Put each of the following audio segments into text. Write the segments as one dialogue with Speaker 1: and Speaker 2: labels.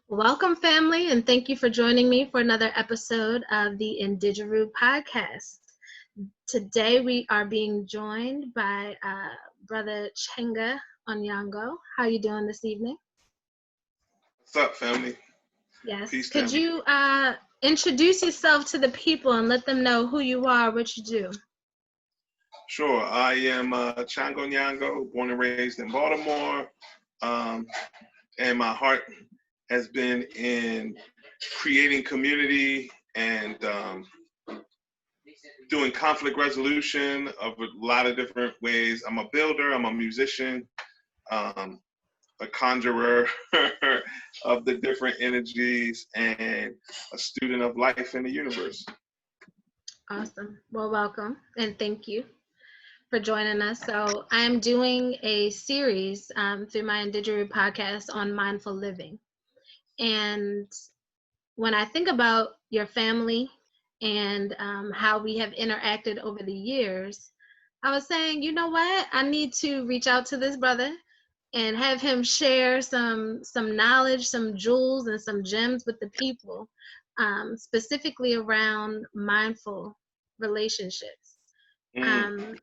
Speaker 1: Welcome, family, and thank you for joining me for another episode of the Indijeroo Podcast. Today, we are being joined by Brother Changa Onyango. How are you doing this evening?
Speaker 2: What's up, family?
Speaker 1: Yes.
Speaker 2: Peace,
Speaker 1: Could
Speaker 2: family.
Speaker 1: you introduce yourself to the people and let them know who you are, what you do?
Speaker 2: Sure. I am Changa Onyango, born and raised in Baltimore, and my heart has been in creating community and doing conflict resolution of a lot of different ways. I'm a builder. I'm a musician. A conjurer of the different energies and a student of life in the universe.
Speaker 1: Awesome. Well, welcome and thank you for joining us. So I'm doing a series through my Indijeroo podcast on mindful living. And when I think about your family and how we have interacted over the years, I was saying, you know what? I need to reach out to this brother and have him share some knowledge, some jewels, and some gems with the people, specifically around mindful relationships.
Speaker 2: Mm,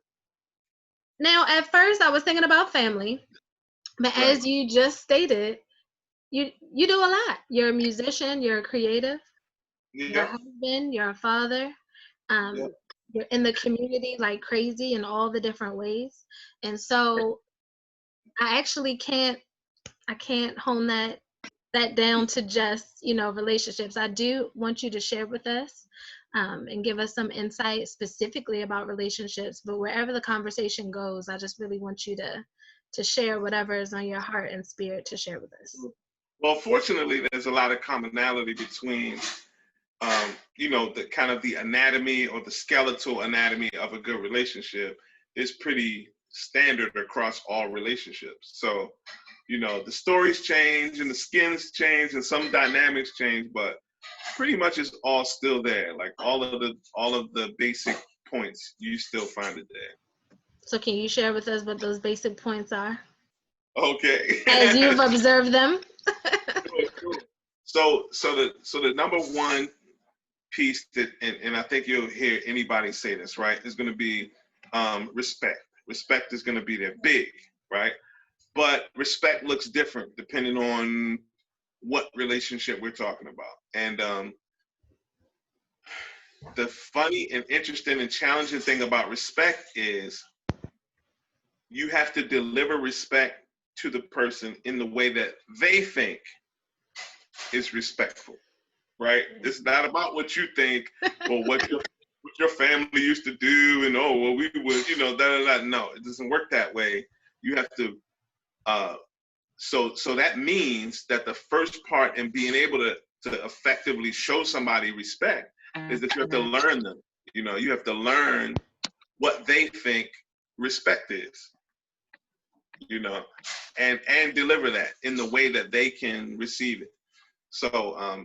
Speaker 1: Now, at first, I was thinking about family, but
Speaker 2: right.
Speaker 1: as you just stated, you do a lot. You're a musician, you're a creative, you're a
Speaker 2: Yep.
Speaker 1: husband, you're a father.
Speaker 2: Yep.
Speaker 1: Um, you're in the community like crazy in all the different ways, and so I actually can't hone that down to just relationships. I do want you to share with us and give us some insight specifically about relationships. But wherever the conversation goes, I just really want you to share whatever is on your heart and spirit to share with us.
Speaker 2: Well, fortunately, there's a lot of commonality between, the kind of the anatomy or the skeletal anatomy of a good relationship is pretty standard across all relationships. So, the stories change and the skins change and some dynamics change, but pretty much it's all still there. Like all of the basic points, you still find it there.
Speaker 1: So can you share with us what those basic points are
Speaker 2: Okay.
Speaker 1: as you've observed them?
Speaker 2: Sure. So the number one piece that, and I think you'll hear anybody say this, right, is going to be respect. Respect is going to be there, big, right? But respect looks different depending on what relationship we're talking about. And the funny and interesting and challenging thing about respect is you have to deliver respect to the person in the way that they think is respectful, right? It's not about what you think or what your family used to do and we would, da da da. No, it doesn't work that way. You have to so that means that the first part in being able to effectively show somebody respect is that you have to learn them. You have to learn what they think respect is, and deliver that in the way that they can receive it. So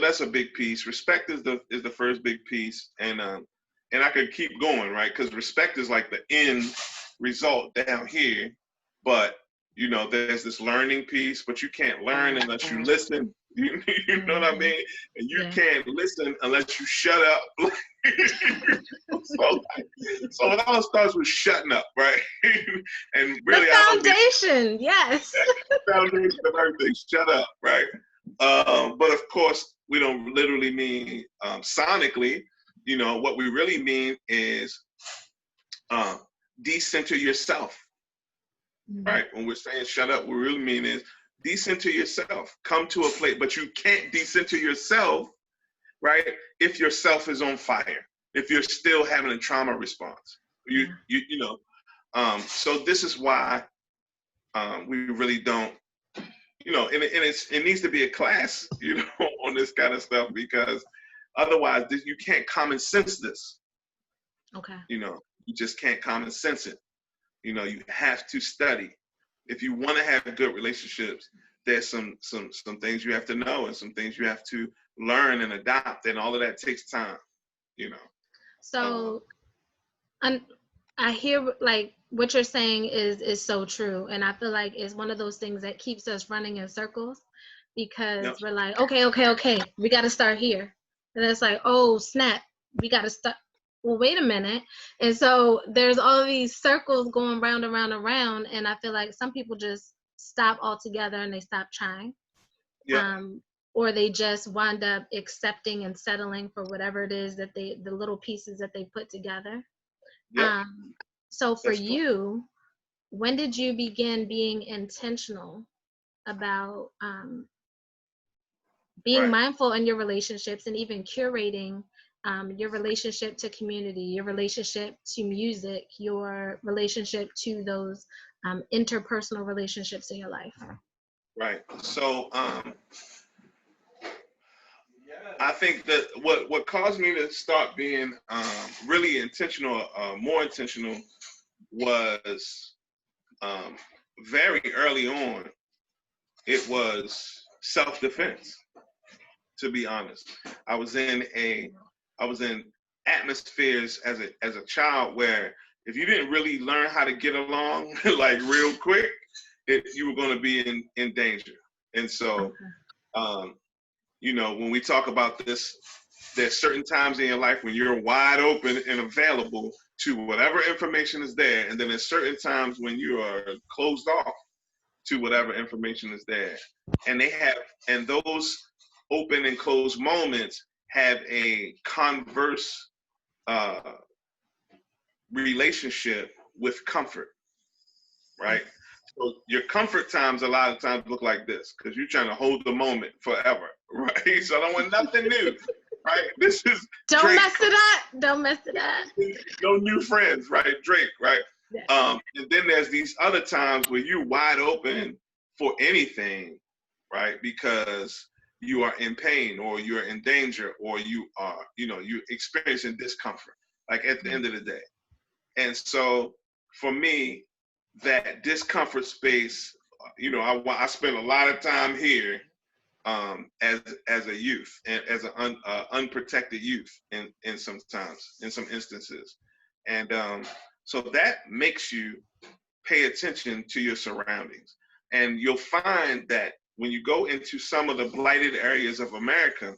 Speaker 2: that's a big piece. Respect is the first big piece, and I could keep going, right? Because respect is like the end result down here, but there's this learning piece, but you can't learn unless you listen. You know what I mean? And you can't listen unless you shut up. so it all starts with shutting up, right? And really,
Speaker 1: the foundation, yes.
Speaker 2: The foundation of everything. Shut up, right? But of course, we don't literally mean sonically. What we really mean is decenter yourself. Right? When we're saying shut up, what we really mean is decenter yourself. Come to a place, but you can't decenter yourself, right? If your self is on fire, if you're still having a trauma response, so this is why we really don't, and it needs to be a class, on this kind of stuff, because otherwise you can't common sense this.
Speaker 1: Okay.
Speaker 2: You just can't common sense it. You have to study. If you want to have good relationships, there's some things you have to know and some things you have to learn and adopt, and all of that takes time.
Speaker 1: So, I hear like what you're saying is so true, and I feel like it's one of those things that keeps us running in circles, because
Speaker 2: Yep.
Speaker 1: we're like, okay, we got to start here. And it's like, oh, snap, we got to start. Well, wait a minute. And so there's all these circles going round and round and round. And I feel like some people just stop altogether and they stop trying.
Speaker 2: Yep.
Speaker 1: Or they just wind up accepting and settling for whatever it is that the little pieces that they put together.
Speaker 2: Yep.
Speaker 1: So for
Speaker 2: That's
Speaker 1: you, when did you begin being intentional about being
Speaker 2: right.
Speaker 1: mindful in your relationships and even curating your relationship to community, your relationship to music, your relationship to those interpersonal relationships in your life?
Speaker 2: Right. So I think that what caused me to start being really intentional, more intentional, was very early on. It was self-defense. To be honest, I was in atmospheres as a child where if you didn't really learn how to get along like real quick, you were going to be in danger. And so, when we talk about this, there's certain times in your life when you're wide open and available to whatever information is there, and then there's certain times when you are closed off to whatever information is there. And those open and closed moments have a converse relationship with comfort, right? So your comfort times a lot of times look like this because you're trying to hold the moment forever, right? So I don't want nothing new, right? This is
Speaker 1: Don't
Speaker 2: Drake.
Speaker 1: mess it up. Don't mess it up.
Speaker 2: No new friends, right? Drake, right?
Speaker 1: Yeah.
Speaker 2: And then there's these other times where you're wide open for anything, right? Because you are in pain or you're in danger or you're experiencing discomfort, like at the end of the day. And so for me, that discomfort space, I spent a lot of time here as a youth and as an unprotected youth in some instances. And so that makes you pay attention to your surroundings. And you'll find that when you go into some of the blighted areas of America,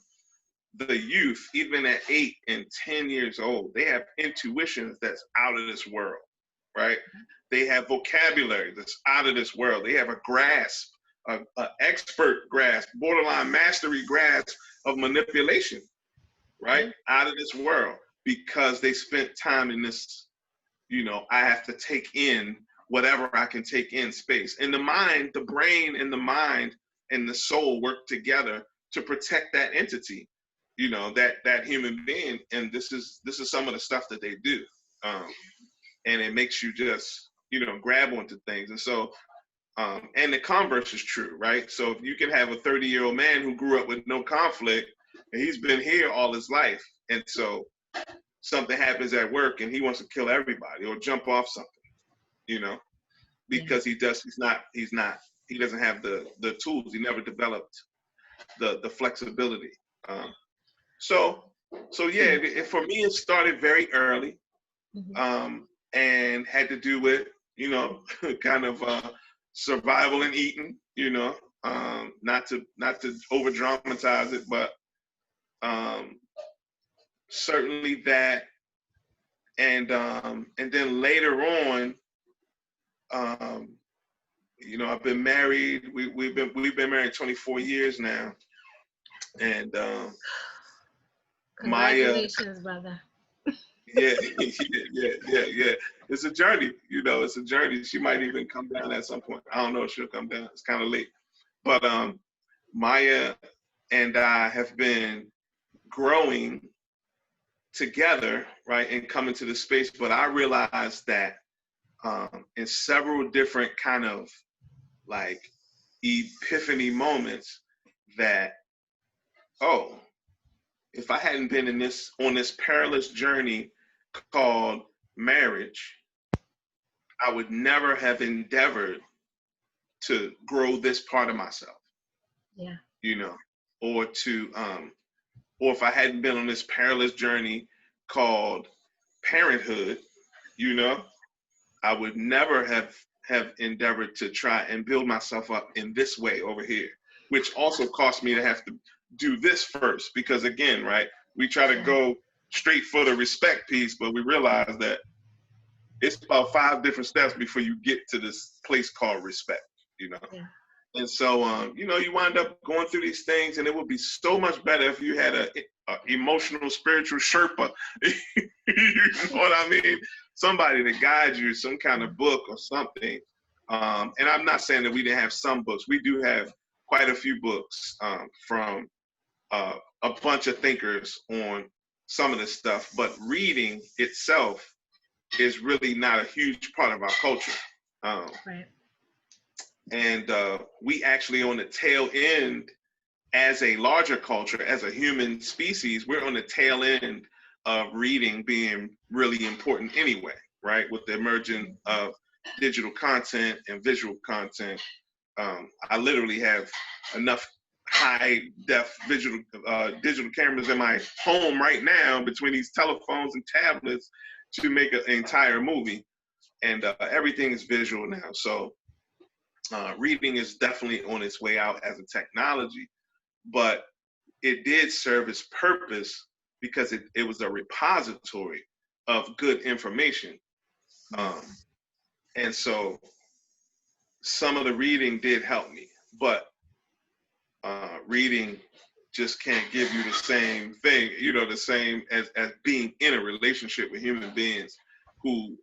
Speaker 2: the youth, even at 8 and 10 years old, they have intuitions that's out of this world, right? They have vocabulary that's out of this world. They have a grasp, an expert grasp, borderline mastery grasp of manipulation, right? Out of this world because they spent time in this, I have to take in whatever I can take in space. And the brain and the mind and the soul work together to protect that entity, that human being. And this is some of the stuff that they do. And it makes you just, grab onto things. And so, and the converse is true, right? So if you can have a 30-year-old man who grew up with no conflict and he's been here all his life. And so something happens at work and he wants to kill everybody or jump off something, because he doesn't have the tools. He never developed the flexibility. So yeah, for me, it started very early, and had to do with, kind of survival and eating, not to over dramatize it, but certainly that. And then later on, I've been married. We've been married 24 years now, and
Speaker 1: congratulations, brother.
Speaker 2: Yeah. It's a journey. It's a journey. She might even come down at some point. I don't know if she'll come down. It's kind of late, but Maya and I have been growing together, right, and coming to the space. But I realized that in several different kind of like epiphany moments that, if I hadn't been on this perilous journey called marriage, I would never have endeavored to grow this part of myself.
Speaker 1: Yeah.
Speaker 2: Or if I hadn't been on this perilous journey called parenthood, I would never have endeavored to try and build myself up in this way over here. which also cost me to have to do this first, because again, right, we try to go straight for the respect piece, but we realize that it's about 5 different steps before you get to this place called respect, you know.
Speaker 1: Yeah.
Speaker 2: And so, you know, you wind up going through these things, and it would be so much better if you had a emotional, spiritual Sherpa. You know what I mean? Somebody to guide you, some kind of book or something. And I'm not saying that we didn't have some books. We do have quite a few books from a bunch of thinkers on some of this stuff. But reading itself is really not a huge part of our culture.
Speaker 1: Right.
Speaker 2: And we actually on the tail end, as a larger culture, as a human species, we're on the tail end of reading being really important anyway, right? With the emergence of digital content and visual content. I literally have enough high def digital cameras in my home right now between these telephones and tablets to make an entire movie. And everything is visual now. So reading is definitely on its way out as a technology, but it did serve its purpose because it was a repository of good information. And so some of the reading did help me, but reading just can't give you the same thing, you know, the same as being in a relationship with human beings who,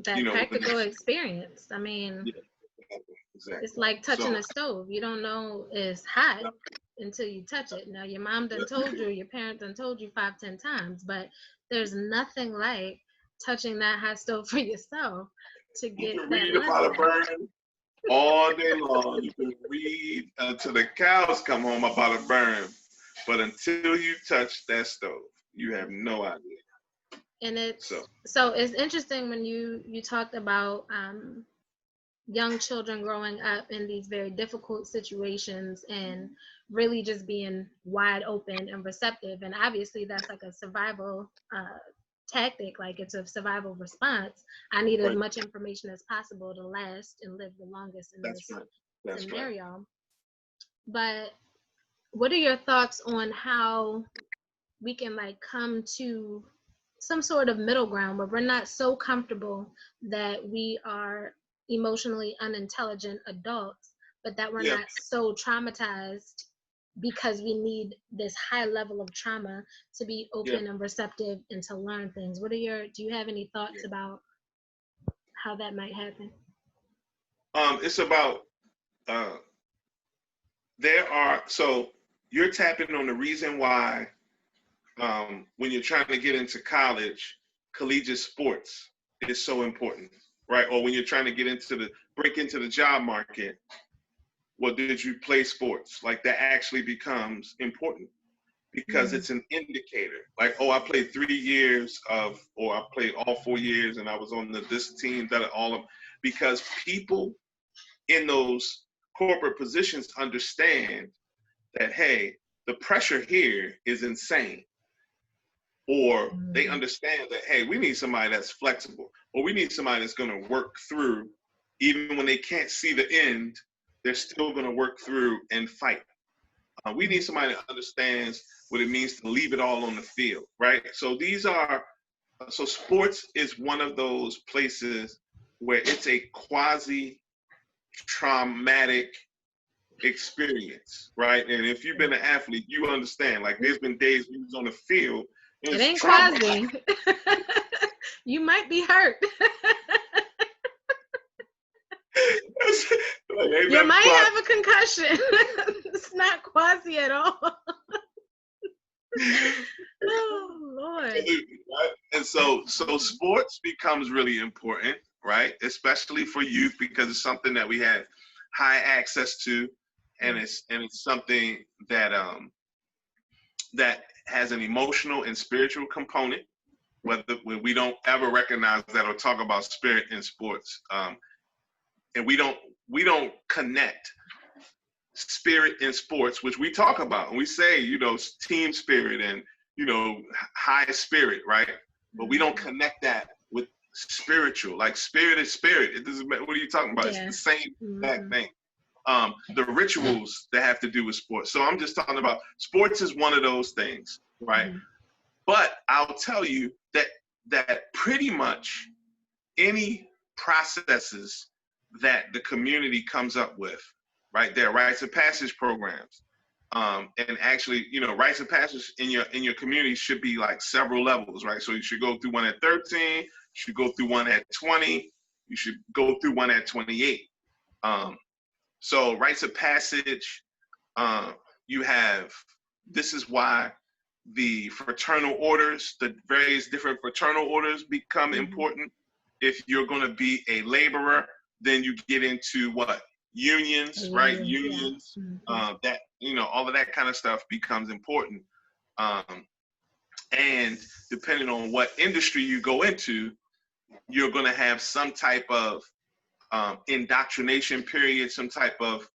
Speaker 1: that
Speaker 2: you know,
Speaker 1: practical experience. I mean,
Speaker 2: yeah, exactly.
Speaker 1: It's like touching a stove. You don't know it's hot until you touch it. Now, your mom done told you, your parents done told you 5, 10 times, but there's nothing like touching that hot stove for yourself to get
Speaker 2: you can
Speaker 1: that
Speaker 2: read about a burn all day long. You can read until the cows come home about a burn, but until you touch that stove, you have no idea.
Speaker 1: And it's so it's interesting when you talked about young children growing up in these very difficult situations and really just being wide open and receptive. And obviously that's like a survival tactic, like it's a survival response. I need as much information as possible to last and live the longest in this scenario. But what are your thoughts on how we can like come to some sort of middle ground where we're not so comfortable that we are emotionally unintelligent adults, but that we're not so traumatized because we need this high level of trauma to be open and receptive and to learn things? Do you have any thoughts about how that might happen?
Speaker 2: It's about, so you're tapping on the reason why when you're trying to get into college, collegiate sports is so important, right? Or when you're trying to break into the job market, well, did you play sports? Like that actually becomes important because it's an indicator. Like, oh, I played 3 years or I played all 4 years and I was on this team, because people in those corporate positions understand that, hey, the pressure here is insane. Or they understand that, hey, we need somebody that's flexible, or we need somebody that's going to work through, even when they can't see the end, they're still going to work through and fight. We need somebody that understands what it means to leave it all on the field, right? So sports is one of those places where it's a quasi-traumatic experience, right? And if you've been an athlete, you understand, like there's been days when you was on the field,
Speaker 1: it ain't quasi. You might be hurt. You might have a concussion. It's not quasi at all. Oh Lord.
Speaker 2: Right? And so sports becomes really important, right? Especially for youth, because it's something that we have high access to, and it's something that that has an emotional and spiritual component. When we don't ever recognize that or talk about spirit in sports, and we don't connect spirit in sports, which we talk about, and we say, you know, team spirit and, you know, high spirit, right? But we don't connect that with spiritual. Like spirit is spirit. It doesn't matter. What are you talking about? It's the same exact thing. the rituals that have to do with sports. So I'm just talking about sports is one of those things, right?
Speaker 1: Mm-hmm.
Speaker 2: But I'll tell you that pretty much any processes that the community comes up with, right? There are rites of passage programs. And actually, rites of passage in your community should be like several levels, right? So you should go through one at 13, you should go through one at 20, you should go through one at 28. So rites of passage, you have, this is why the fraternal orders, the various different fraternal orders become important. If you're going to be a laborer, then you get into what? Unions, right? Unions, that, all of that kind of stuff becomes important. And depending on what industry you go into, you're going to have some type of indoctrination period, some type of,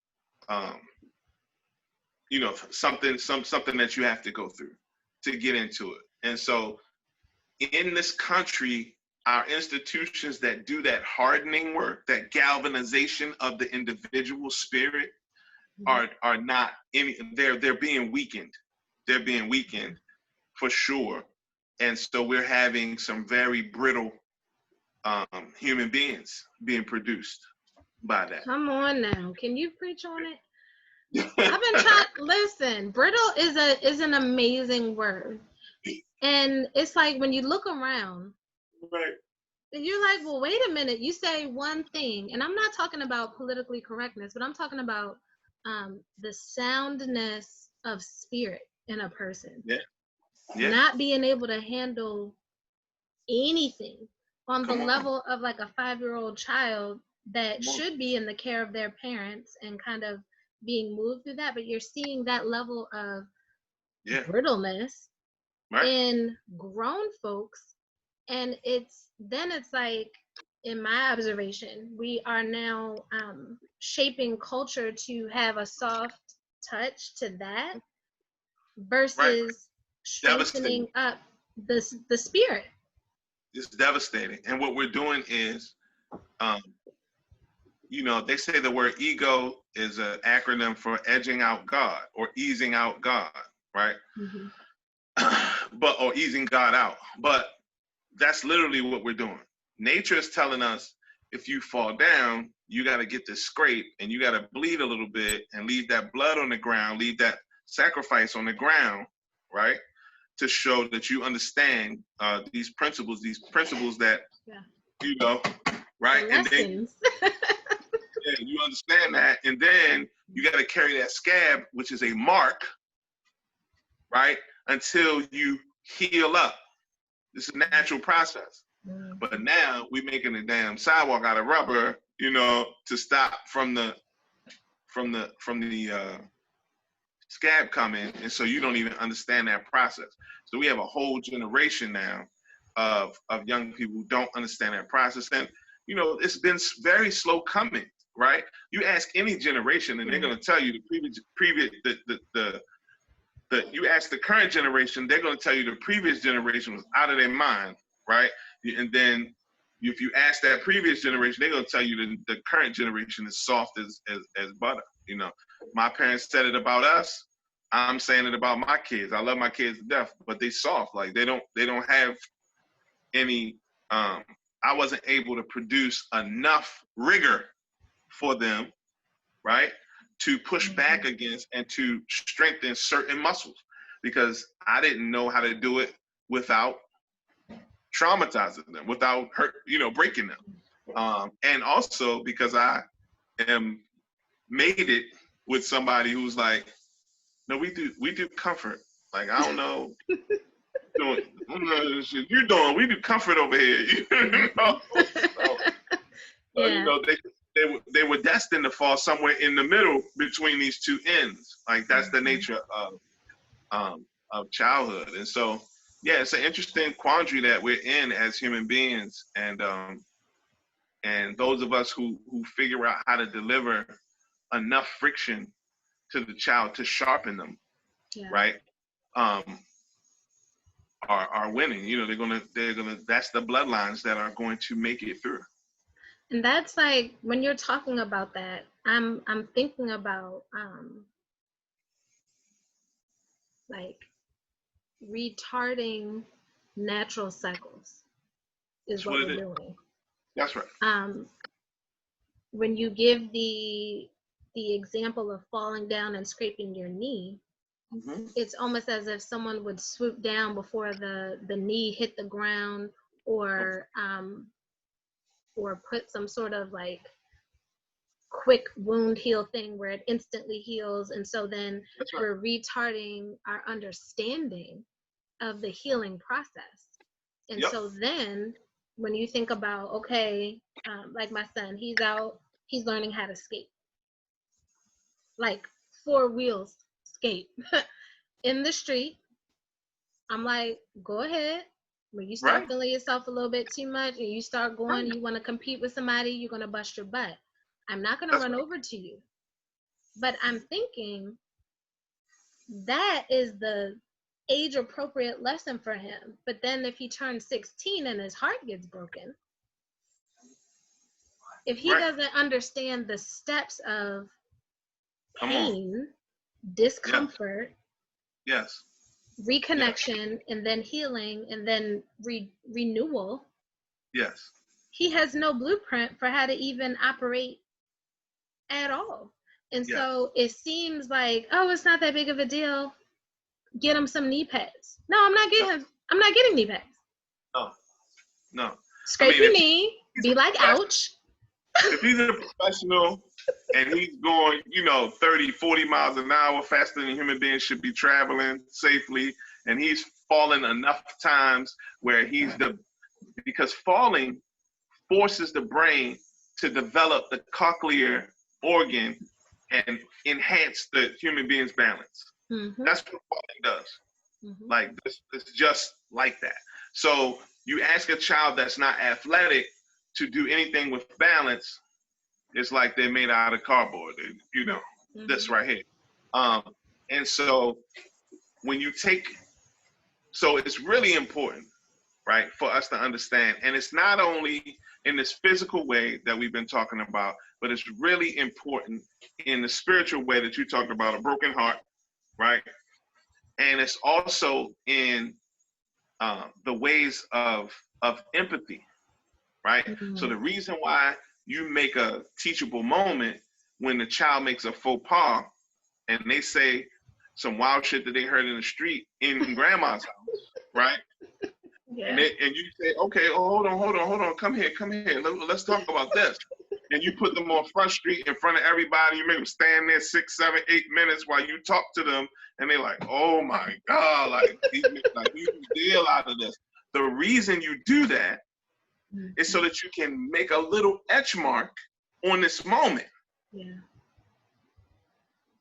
Speaker 2: something that you have to go through to get into it. And so in this country, our institutions that do that hardening work, that galvanization of the individual spirit are not any, they're being weakened. They're being weakened for sure. And so we're having some very brittle human beings being produced by that.
Speaker 1: Come on now. Can you preach on it? I've been trying. Listen, brittle is an amazing word, and it's like when you look around,
Speaker 2: right?
Speaker 1: And you're like, well, wait a minute. You say one thing, and I'm not talking about politically correctness, but I'm talking about the soundness of spirit in a person.
Speaker 2: Yeah.
Speaker 1: Not being able to handle anything on the level of like a 5-year-old child that should be in the care of their parents and kind of being moved through that, but you're seeing that level of brittleness in grown folks, and it's like, in my observation, we are now shaping culture to have a soft touch to that versus strengthening up the spirit.
Speaker 2: It's devastating. And what we're doing is, they say the word ego is an acronym for edging out God or easing out God, right? Or easing God out. But that's literally what we're doing. Nature is telling us, if you fall down, you got to get this scrape and you got to bleed a little bit and leave that blood on the ground, leave that sacrifice on the ground, right? To show that you understand these principles that, right? And then you understand that, and then you got to carry that scab, which is a mark, right? Until you heal up. This is a natural process. But now we're making a damn sidewalk out of rubber, to stop from the scab coming, and so you don't even understand that process. So we have a whole generation now of young people who don't understand that process, and it's been very slow coming, right? You ask any generation, and they're going to tell you you ask the current generation, they're going to tell you the previous generation was out of their mind, right? And then if you ask that previous generation, they're going to tell you the current generation is soft as butter. My parents said it about us. I'm saying it about my kids. I love my kids to death, but they soft. Like they don't have any. I wasn't able to produce enough rigor for them, right, to push back against and to strengthen certain muscles, because I didn't know how to do it without traumatizing them, without breaking them, and also because I am made it with somebody who's like, no, we do comfort. Like, I don't know, you're doing, we do comfort over here. They were destined to fall somewhere in the middle between these two ends. Like, that's the nature of childhood. And so, it's an interesting quandary that we're in as human beings, and those of us who figure out how to deliver enough friction to the child to sharpen them, right? Are winning. They're gonna. That's the bloodlines that are going to make it through.
Speaker 1: And that's like, when you're talking about that, I'm thinking about like retarding natural cycles is
Speaker 2: That's
Speaker 1: what
Speaker 2: what
Speaker 1: we're
Speaker 2: it is.
Speaker 1: doing.
Speaker 2: That's right.
Speaker 1: When you give the example of falling down and scraping your knee, it's almost as if someone would swoop down before the knee hit the ground, or put some sort of like quick wound heal thing where it instantly heals. And so then
Speaker 2: That's right.
Speaker 1: we're retarding our understanding of the healing process. And
Speaker 2: Yep.
Speaker 1: so then when you think about, okay, like my son, he's out, he's learning how to skate, like 4 wheels skate in the street. I'm like, go ahead. When you start
Speaker 2: Right.
Speaker 1: feeling yourself a little bit too much and you start going,
Speaker 2: Right.
Speaker 1: you want to compete with somebody, you're going to bust your butt. I'm not going to
Speaker 2: That's
Speaker 1: run
Speaker 2: right.
Speaker 1: over to you. But I'm thinking that is the age appropriate lesson for him. But then if he turns 16 and his heart gets broken, if he
Speaker 2: Right.
Speaker 1: doesn't understand the steps of
Speaker 2: Come on.
Speaker 1: pain, discomfort,
Speaker 2: Yes.
Speaker 1: reconnection, and then healing, and then renewal,
Speaker 2: Yes.
Speaker 1: he has no blueprint for how to even operate at all. And
Speaker 2: Yes.
Speaker 1: so it seems like, oh, it's not that big of a deal. Get him some knee pads. No, I'm not getting knee pads.
Speaker 2: No.
Speaker 1: Scrape your knee, be like, ouch.
Speaker 2: If he's a professional and he's going, 30, 40 miles an hour faster than a human being should be traveling safely, and he's fallen enough times where because falling forces the brain to develop the cochlear organ and enhance the human being's balance.
Speaker 1: Mm-hmm.
Speaker 2: That's what falling does.
Speaker 1: Mm-hmm.
Speaker 2: Like, it's just like that. So you ask a child that's not athletic to do anything with balance, it's like they're made out of cardboard,
Speaker 1: Mm-hmm.
Speaker 2: this right here. And so when you so it's really important, right, for us to understand. And it's not only in this physical way that we've been talking about, but it's really important in the spiritual way that you talked about, a broken heart, right? And it's also in the ways of empathy, right?
Speaker 1: Mm-hmm.
Speaker 2: So the reason why you make a teachable moment when the child makes a faux pas and they say some wild shit that they heard in the street in grandma's house, right?
Speaker 1: Yeah.
Speaker 2: And you say, okay, hold on, come here, let's talk about this. And you put them on Front Street in front of everybody. You make them stand there 6, 7, 8 minutes while you talk to them, and they're like, "Oh my God!" Like you deal out of this. The reason you do that is so that you can make a little etch mark on this moment.
Speaker 1: Yeah.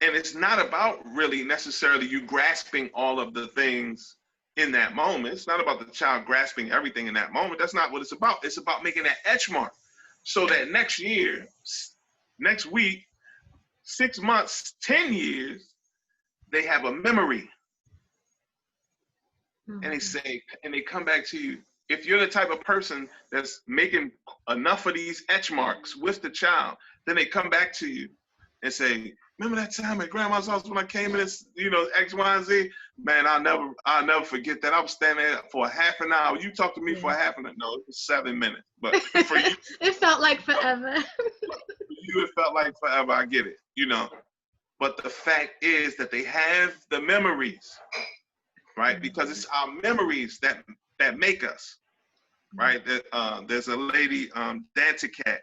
Speaker 2: And it's not about really necessarily you grasping all of the things in that moment. It's not about the child grasping everything in that moment. That's not what it's about. It's about making that etch mark so that next year, next week, 6 months, 10 years, they have a memory. Mm-hmm. And they come back to you. If you're the type of person that's making enough of these etch marks with the child, then they come back to you and say, remember that time at grandma's house when I came in, X, Y, and Z? Man, I'll never forget that. I was standing there for a half an hour. You talked to me for a half an hour. No, it was 7 minutes. But for you,
Speaker 1: it felt like forever.
Speaker 2: For you, it felt like forever. I get it, But the fact is that they have the memories, right? Because it's our memories that make us, right? There's a lady, Danticat,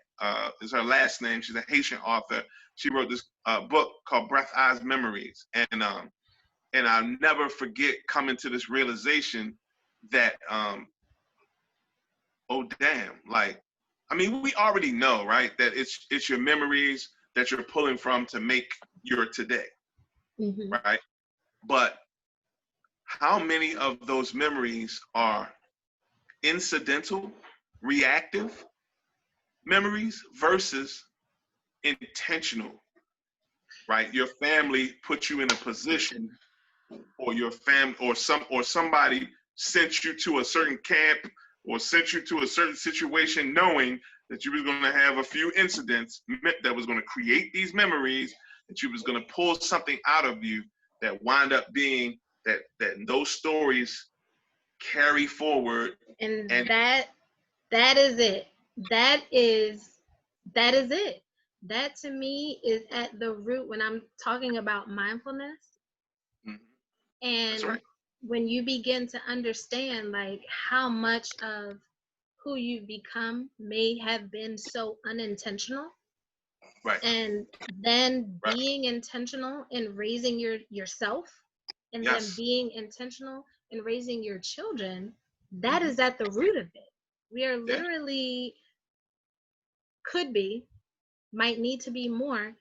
Speaker 2: is her last name. She's a Haitian author. She wrote this book called Breath, Eyes, Memories. And I'll never forget coming to this realization that, oh, damn, like, I mean, we already know, right, that it's your memories that you're pulling from to make your today, right? But how many of those memories are incidental, reactive memories versus intentional, right? Your family put you in a position, or your family or somebody sent you to a certain camp or sent you to a certain situation knowing that you was going to have a few incidents that was going to create these memories, that you was going to pull something out of you that wind up being that those stories carry forward.
Speaker 1: And that is it. That is it. That to me is at the root when I'm talking about mindfulness.
Speaker 2: Mm-hmm.
Speaker 1: And
Speaker 2: That's right.
Speaker 1: when you begin to understand like how much of who you've become may have been so unintentional,
Speaker 2: right,
Speaker 1: and then
Speaker 2: right.
Speaker 1: being intentional in raising yourself, and
Speaker 2: Yes.
Speaker 1: then being intentional in raising your children, that is at the root of it. We are literally could be, might need to be more,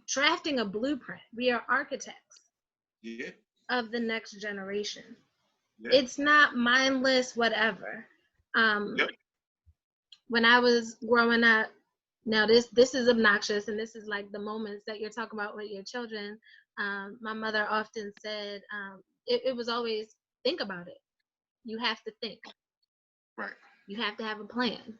Speaker 1: drafting a blueprint. We are architects of the next generation. It's not mindless whatever. When I was growing up, now this is obnoxious, and this is like the moments that you're talking about with your children. My mother often said, it was always, think about it. You have to think.
Speaker 2: Right.
Speaker 1: You have to have a plan.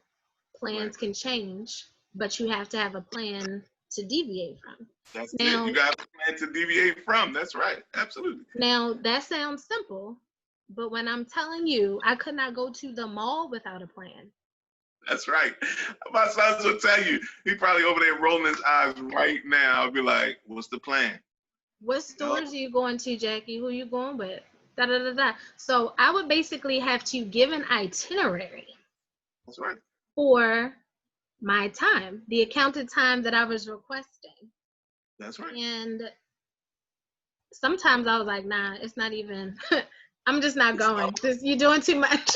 Speaker 1: Plans can change, but you have to have a plan to deviate from.
Speaker 2: That's it. You got a plan to deviate from. That's right. Absolutely.
Speaker 1: Now, that sounds simple, but when I'm telling you, I could not go to the mall without a plan.
Speaker 2: That's right. My sons will tell you, he probably over there rolling his eyes right now. I'll be like, what's the plan?
Speaker 1: What stores are you going to, Jackie? Who are you going with? Da, da, da, da. So I would basically have to give an itinerary.
Speaker 2: That's right.
Speaker 1: For my time, the accounted time that I was requesting.
Speaker 2: That's right.
Speaker 1: And sometimes I was like, nah, it's not even, I'm just not going. You're doing too much.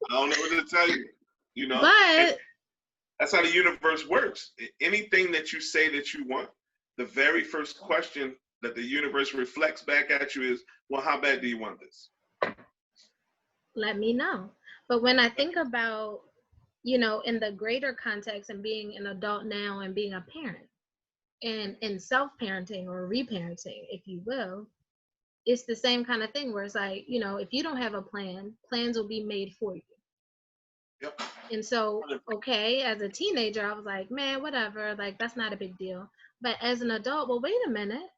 Speaker 2: I don't know what to tell you. You know,
Speaker 1: but
Speaker 2: that's how the universe works. Anything that you say that you want, the very first question that the universe reflects back at you is, well, how bad do you want this?
Speaker 1: Let me know. But when I think about, you know, in the greater context and being an adult now and being a parent and self-parenting or reparenting, if you will, it's the same kind of thing where it's like, you know, if you don't have a plan, plans will be made for you.
Speaker 2: Yep.
Speaker 1: And so, okay, as a teenager, I was like, man, whatever, like, that's not a big deal. But as an adult, well, wait a minute.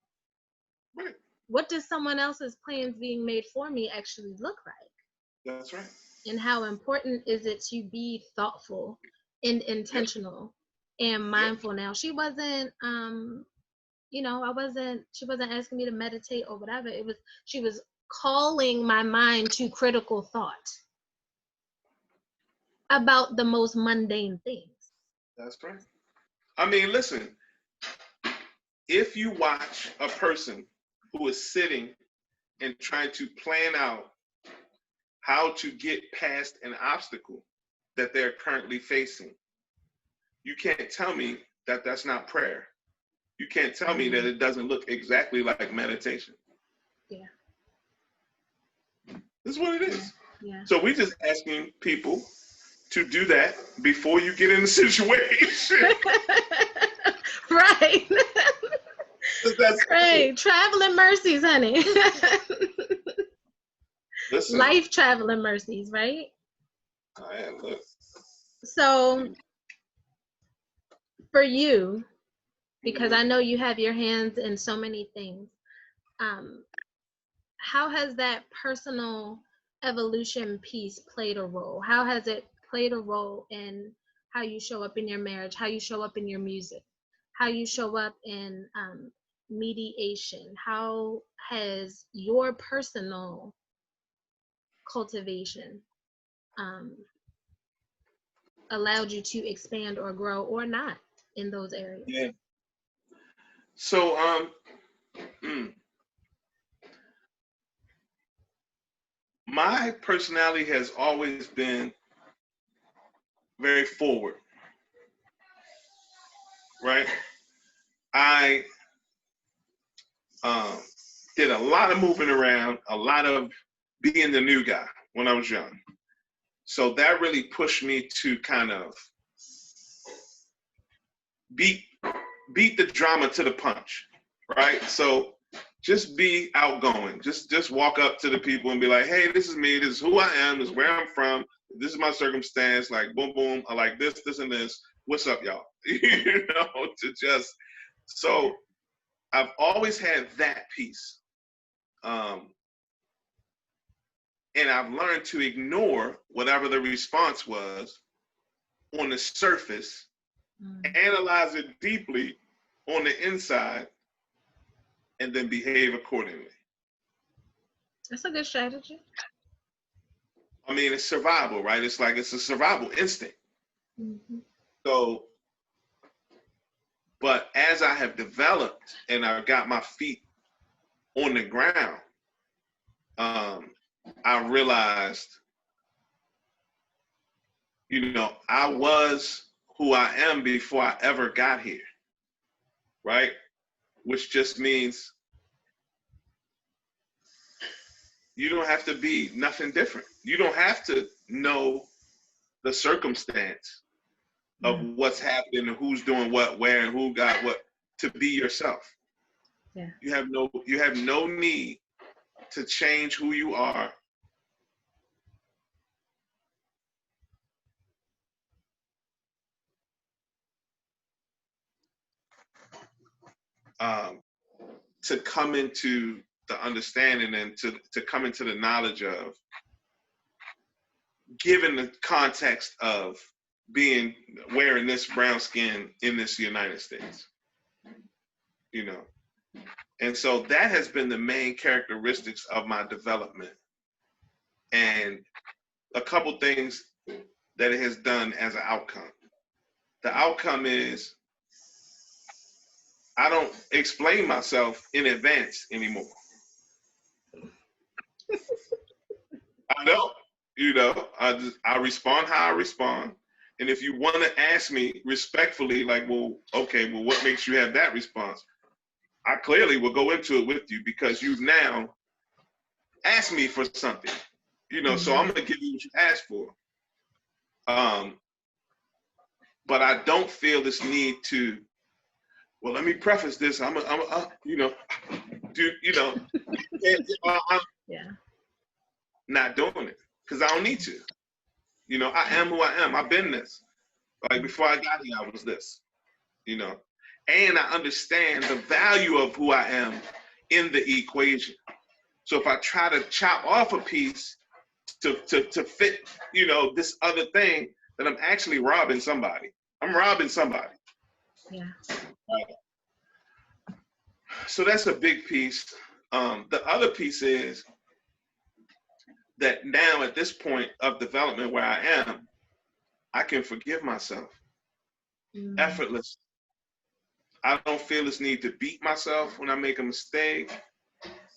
Speaker 2: Right.
Speaker 1: What does someone else's plans being made for me actually look like?
Speaker 2: That's right.
Speaker 1: And how important is it to be thoughtful and intentional and mindful? Now, she wasn't, you know, she wasn't asking me to meditate or whatever. She was calling my mind to critical thought about the most mundane things.
Speaker 2: That's right. I mean, listen, if you watch a person who is sitting and trying to plan out how to get past an obstacle that they're currently facing, you can't tell me that that's not prayer. You can't tell me that it doesn't look exactly like meditation.
Speaker 1: Yeah.
Speaker 2: This is what it is.
Speaker 1: Yeah.
Speaker 2: So we're just asking people to do that before you get in the situation.
Speaker 1: Right.
Speaker 2: That's
Speaker 1: right. Traveling mercies, honey.
Speaker 2: Listen.
Speaker 1: Life traveling mercies, right?
Speaker 2: Look.
Speaker 1: So for you, because I know you have your hands in so many things, how has that personal evolution piece played a role? How has it played a role in how you show up in your marriage, how you show up in your music, how you show up in mediation? How has your personal cultivation allowed you to expand or grow or not in those areas?
Speaker 2: Yeah. So my personality has always been very forward, right? I did a lot of moving around, a lot of being the new guy when I was young. So that really pushed me to kind of beat the drama to the punch, right? So just be outgoing. Just walk up to the people and be like, hey, this is me. This is who I am. This is where I'm from. This is my circumstance. Like, boom, boom. I like this, this, and this. What's up, y'all? So I've always had that piece. And I've learned to ignore whatever the response was on the surface, analyze it deeply on the inside, and then behave accordingly.
Speaker 1: That's a good strategy.
Speaker 2: I mean, it's survival, right? It's like it's a survival instinct.
Speaker 1: Mm-hmm.
Speaker 2: So, but as I have developed and I've got my feet on the ground, I realized, I was who I am before I ever got here, right? Which just means you don't have to be nothing different. You don't have to know the circumstance of what's happening and who's doing what, where, and who got what to be yourself.
Speaker 1: Yeah.
Speaker 2: You have no need to change who you are. To come into the understanding and to come into the knowledge of, given the context of wearing this brown skin in this United States, And so that has been the main characteristics of my development. And a couple things that it has done as an outcome. The outcome is I don't explain myself in advance anymore. I don't, I respond how I respond. And if you want to ask me respectfully, like, well, okay, well, what makes you have that response? I clearly will go into it with you because you've now asked me for something, so I'm going to give you what you asked for. But I don't feel this need to, well, let me preface this. I'm not doing it because I don't need to. I am who I am. I've been this. Like before I got here, I was this, and I understand the value of who I am in the equation. So if I try to chop off a piece to fit, this other thing, then I'm actually robbing somebody. I'm robbing somebody.
Speaker 1: Yeah.
Speaker 2: So that's a big piece. The other piece is that now at this point of development where I am, I can forgive myself effortlessly. I don't feel this need to beat myself when I make a mistake.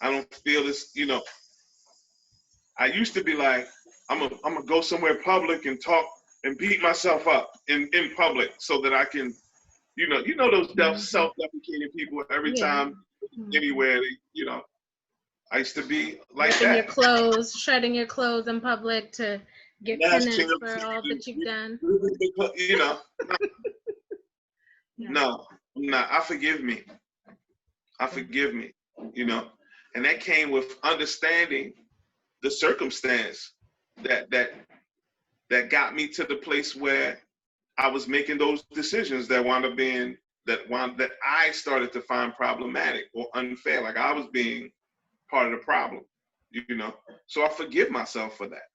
Speaker 2: I don't feel this, I used to be like, I'm gonna go somewhere public and talk and beat myself up in public so that I can, those self-deprecating people every time, anywhere, I used to be like that.
Speaker 1: Shredding your clothes in public to get penance for all that you've done.
Speaker 2: No, I'm not. I forgive me, and that came with understanding the circumstance that got me to the place where I was making those decisions that I started to find problematic or unfair, like I was being part of the problem, So I forgive myself for that,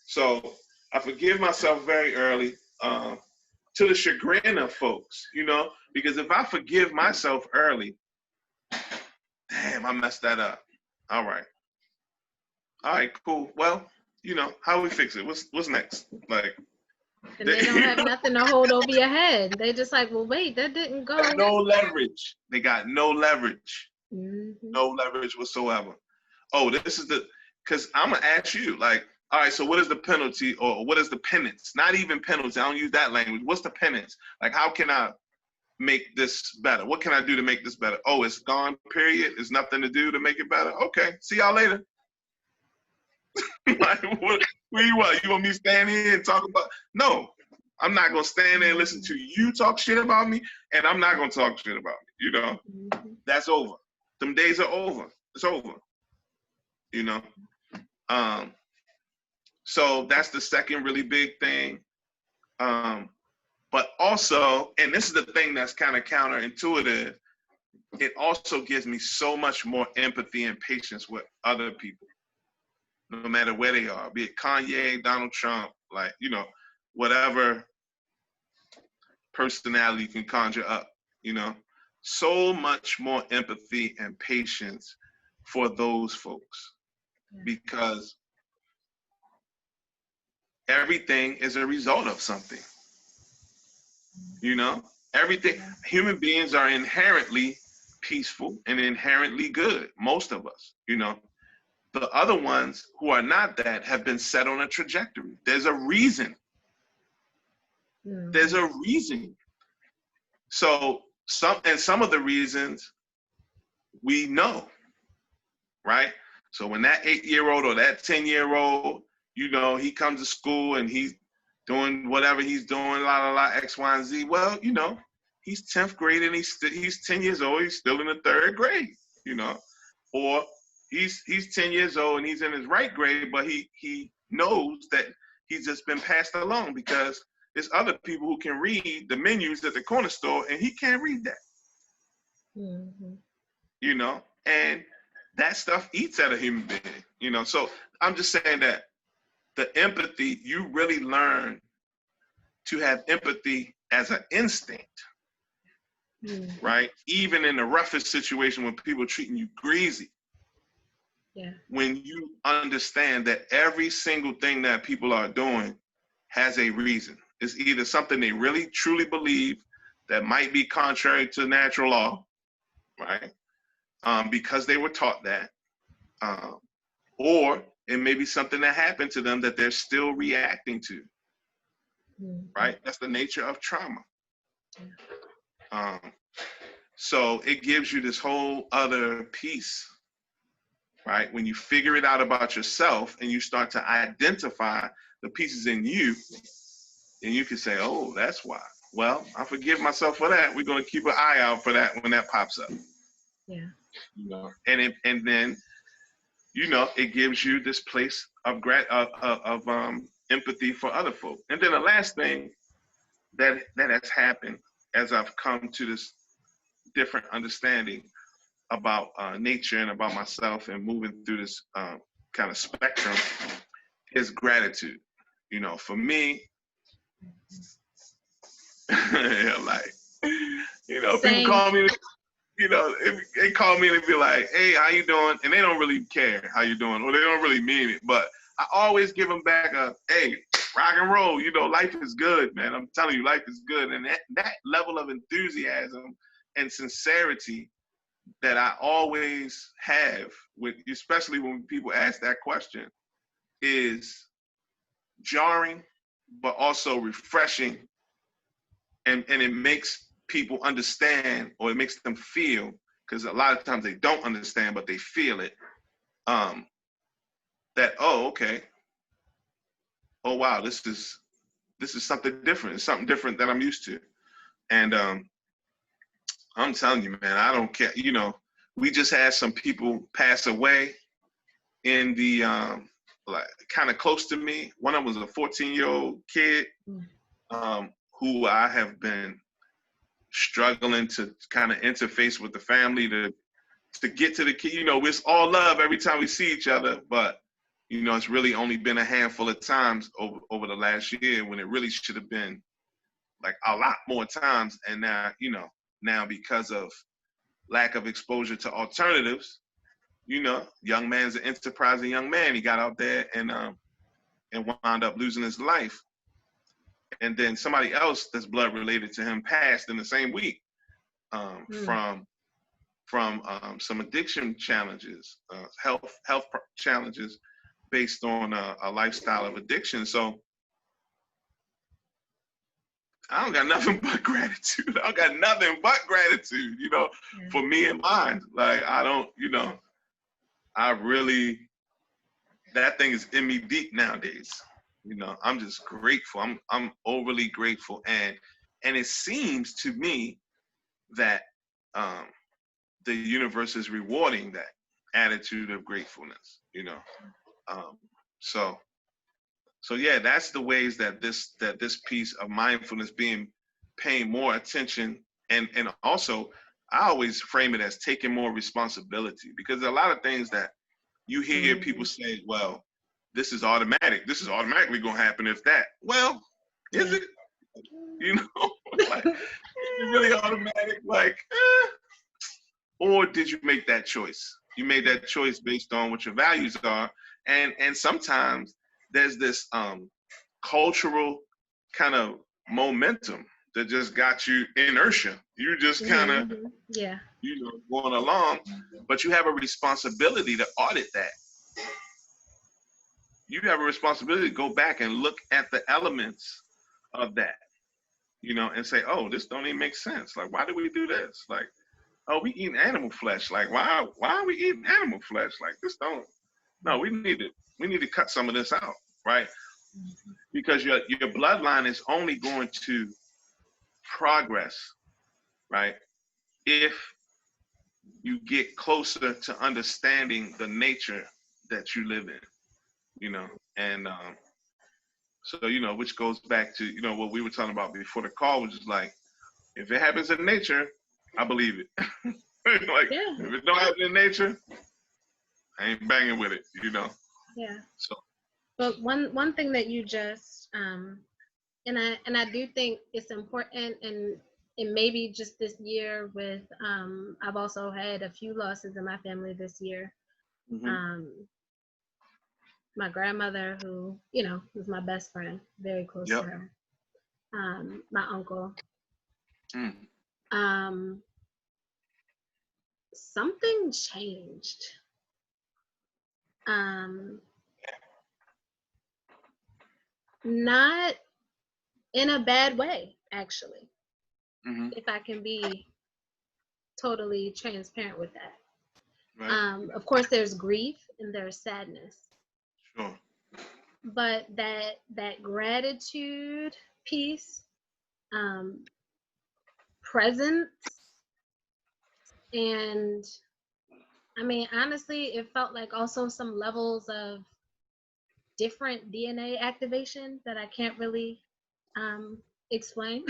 Speaker 2: So I forgive myself very early, to the chagrin of folks, because if I forgive myself early, damn, I messed that up. All right, cool. Well, how do we fix it? What's next? Like,
Speaker 1: and they don't have nothing to hold over your head. They just like, well, wait, that didn't go.
Speaker 2: No leverage. They got no leverage.
Speaker 1: Mm-hmm.
Speaker 2: No leverage whatsoever. Oh, because I'm going to ask you, like, all right, so what is the penalty or what is the penance? Not even penalty. I don't use that language. What's the penance? Like, how can I make this better? What can I do to make this better? Oh, it's gone, period. There's nothing to do to make it better. Okay, see y'all later. Like, where you at? You want me to stand here and talk about? No, I'm not going to stand there and listen to you talk shit about me, and I'm not going to talk shit about me.
Speaker 1: Mm-hmm.
Speaker 2: That's over. Them days are over. It's over. You know. So that's the second really big thing. But also, and this is the thing that's kind of counterintuitive, it also gives me so much more empathy and patience with other people, no matter where they are, be it Kanye, Donald Trump, like, you know, whatever personality you can conjure up, you know, so much more empathy and patience for those folks, because everything is a result of something, you know, everything. Human beings are inherently peaceful and inherently good, most of us, you know. The other ones who are not that have been set on a trajectory. There's a reason. There's a reason. So some of the reasons we know, right? So when that 8-year-old or that 10-year-old, you know, he comes to school and he's doing whatever he's doing, X, Y, and Z. Well, you know, he's 10th grade and he's 10 years old. He's still in the 3rd grade, you know, or he's 10 years old and he's in his right grade, but he knows that he's just been passed along because there's other people who can read the menus at the corner store and he can't read that. You know, and that stuff eats at a human being, you know. So I'm just saying that the empathy, you really learn to have empathy as an instinct, right? Even in the roughest situation when people are treating you greasy.
Speaker 1: Yeah.
Speaker 2: When you understand that every single thing that people are doing has a reason. It's either something they really truly believe that might be contrary to natural law, right? Because they were taught that, or it may be something that happened to them that they're still reacting to, right? That's the nature of trauma. So it gives you this whole other piece, right? When you figure it out about yourself and you start to identify the pieces in you, and you can say, oh, that's why. Well, I forgive myself for that. We're going to keep an eye out for that when that pops up.
Speaker 1: Yeah.
Speaker 2: You know, and then, you know, it gives you this place of empathy for other folk. And then the last thing that has happened as I've come to this different understanding about nature and about myself and moving through this kind of spectrum is gratitude. You know, for me, yeah, like, you know,
Speaker 1: Same.
Speaker 2: people call me, you know, they call me and they be like, hey, how you doing? And they don't really care how you doing, or they don't really mean it. But I always give them back a, hey, rock and roll. You know, life is good, man. I'm telling you, life is good. And that level of enthusiasm and sincerity that I always have, with, especially when people ask that question, is jarring, but also refreshing. And it makes people understand, or it makes them feel, because a lot of times they don't understand, but they feel it, that, oh, okay, oh, wow, this is something different. It's something different that I'm used to. And I'm telling you, man, I don't care. You know, we just had some people pass away in the, like, kind of close to me. One of them was a 14-year-old kid who I have been struggling to kind of interface with the family to get to the kid. You know, it's all love every time we see each other, but, you know, it's really only been a handful of times over the last year when it really should have been like a lot more times. And now, you know, now because of lack of exposure to alternatives, you know, young man's an enterprising young man. He got out there and wound up losing his life. And then somebody else that's blood related to him passed in the same week from some addiction challenges, health challenges based on a lifestyle of addiction. So I don't got nothing but gratitude. I don't got nothing but gratitude, you know, for me and mine. Like, I don't, you know, I really, that thing is in me deep nowadays. You know, I'm just grateful. I'm overly grateful. And it seems to me that the universe is rewarding that attitude of gratefulness, so yeah, that's the ways that this piece of mindfulness paying more attention, and also I always frame it as taking more responsibility, because a lot of things that you hear people say, well, this is automatically going to happen if that. Well, is it? Like, is it really automatic? Like, or did you make that choice? You made that choice based on what your values are, and sometimes there's this cultural kind of momentum that just got you inertia. You just kind of, going along, but you have a responsibility to audit that. You have a responsibility to go back and look at the elements of that, and say, oh, this don't even make sense. Like, why do we do this? Like, oh, we eating animal flesh. Like, why are we eating animal flesh? Like, no, we need to cut some of this out, right? Because your bloodline is only going to progress, right, if you get closer to understanding the nature that you live in, and so, which goes back to, what we were talking about before the call, which is like, if it happens in nature, I believe it. Like, if it don't happen in nature, I ain't banging with it,
Speaker 1: Yeah.
Speaker 2: So,
Speaker 1: but one thing that you just and I do think it's important, and maybe just this year with I've also had a few losses in my family this year. My grandmother, who was my best friend, very close to her. My uncle. Something changed. Not in a bad way, actually. If I can be totally transparent with that. Right. Of course, there's grief and there's sadness.
Speaker 2: Sure.
Speaker 1: But that gratitude piece, presence, and I mean, honestly, it felt like also some levels of different DNA activation that I can't really explain